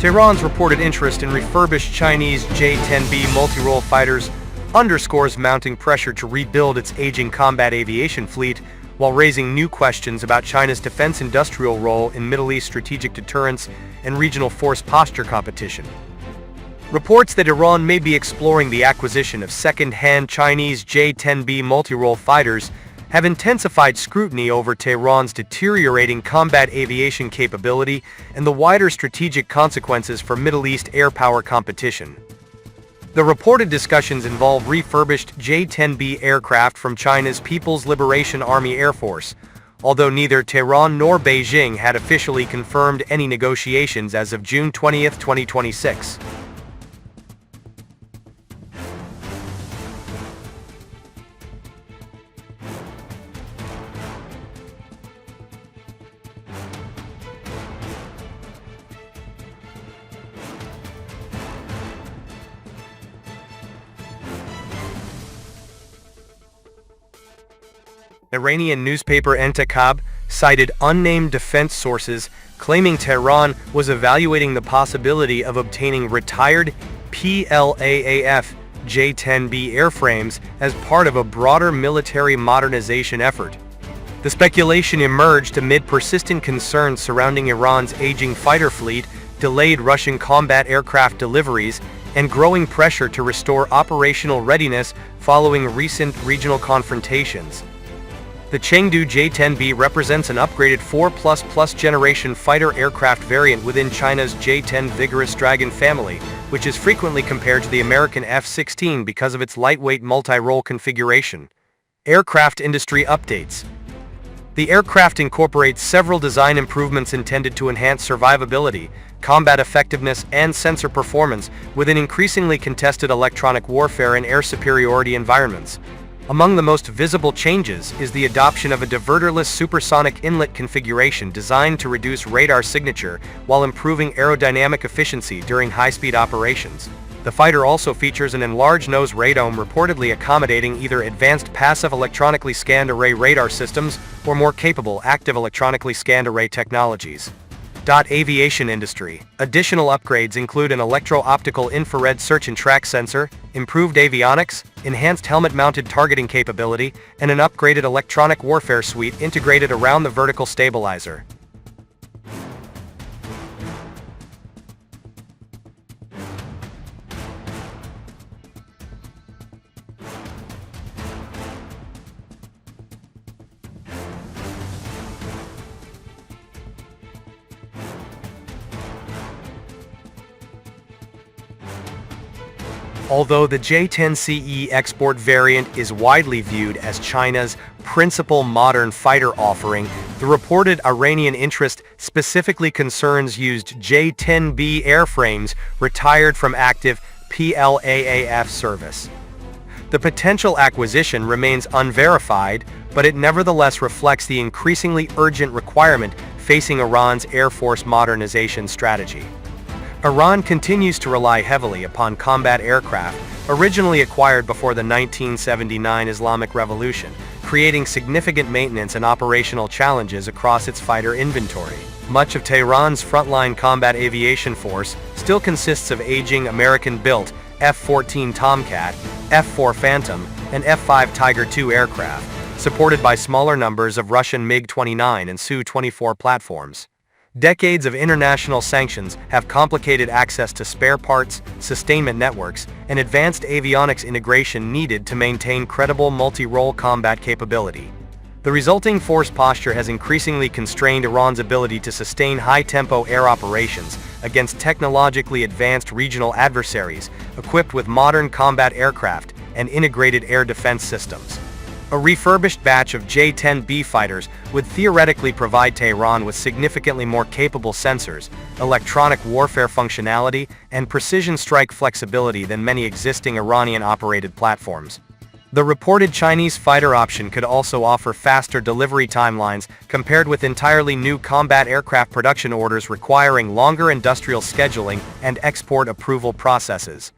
Tehran's reported interest in refurbished Chinese J-10B multirole fighters underscores mounting pressure to rebuild its aging combat aviation fleet, while raising new questions about China's defense industrial role in Middle East strategic deterrence and regional force posture competition. Reports that Iran may be exploring the acquisition of second-hand Chinese J-10B multirole fighters have intensified scrutiny over Tehran's deteriorating combat aviation capability and the wider strategic consequences for Middle East airpower competition. The reported discussions involve refurbished J-10B aircraft from China's People's Liberation Army Air Force, although neither Tehran nor Beijing had officially confirmed any negotiations as of June 20, 2026. Iranian newspaper Entekab cited unnamed defense sources claiming Tehran was evaluating the possibility of obtaining retired PLAAF J-10B airframes as part of a broader military modernization effort. The speculation emerged amid persistent concerns surrounding Iran's aging fighter fleet, delayed Russian combat aircraft deliveries, and growing pressure to restore operational readiness following recent regional confrontations. The Chengdu J-10B represents an upgraded 4++ generation fighter aircraft variant within China's J-10 Vigorous Dragon family, which is frequently compared to the American F-16 because of its lightweight multi-role configuration. Aircraft industry updates. The aircraft incorporates several design improvements intended to enhance survivability, combat effectiveness, and sensor performance within increasingly contested electronic warfare and air superiority environments. Among the most visible changes is the adoption of a diverterless supersonic inlet configuration designed to reduce radar signature while improving aerodynamic efficiency during high-speed operations. The fighter also features an enlarged nose radome reportedly accommodating either advanced passive electronically scanned array radar systems or more capable active electronically scanned array technologies. Aviation industry. Additional upgrades include an electro-optical infrared search and track sensor, improved avionics, enhanced helmet-mounted targeting capability, and an upgraded electronic warfare suite integrated around the vertical stabilizer. Although the J-10CE export variant is widely viewed as China's principal modern fighter offering, the reported Iranian interest specifically concerns used J-10B airframes retired from active PLAAF service. The potential acquisition remains unverified, but it nevertheless reflects the increasingly urgent requirement facing Iran's Air Force modernization strategy. Iran continues to rely heavily upon combat aircraft, originally acquired before the 1979 Islamic Revolution, creating significant maintenance and operational challenges across its fighter inventory. Much of Tehran's frontline combat aviation force still consists of aging American-built F-14 Tomcat, F-4 Phantom, and F-5 Tiger II aircraft, supported by smaller numbers of Russian MiG-29 and Su-24 platforms. Decades of international sanctions have complicated access to spare parts, sustainment networks, and advanced avionics integration needed to maintain credible multi-role combat capability. The resulting force posture has increasingly constrained Iran's ability to sustain high-tempo air operations against technologically advanced regional adversaries equipped with modern combat aircraft and integrated air defense systems. A refurbished batch of J-10B fighters would theoretically provide Tehran with significantly more capable sensors, electronic warfare functionality, and precision strike flexibility than many existing Iranian-operated platforms. The reported Chinese fighter option could also offer faster delivery timelines compared with entirely new combat aircraft production orders requiring longer industrial scheduling and export approval processes.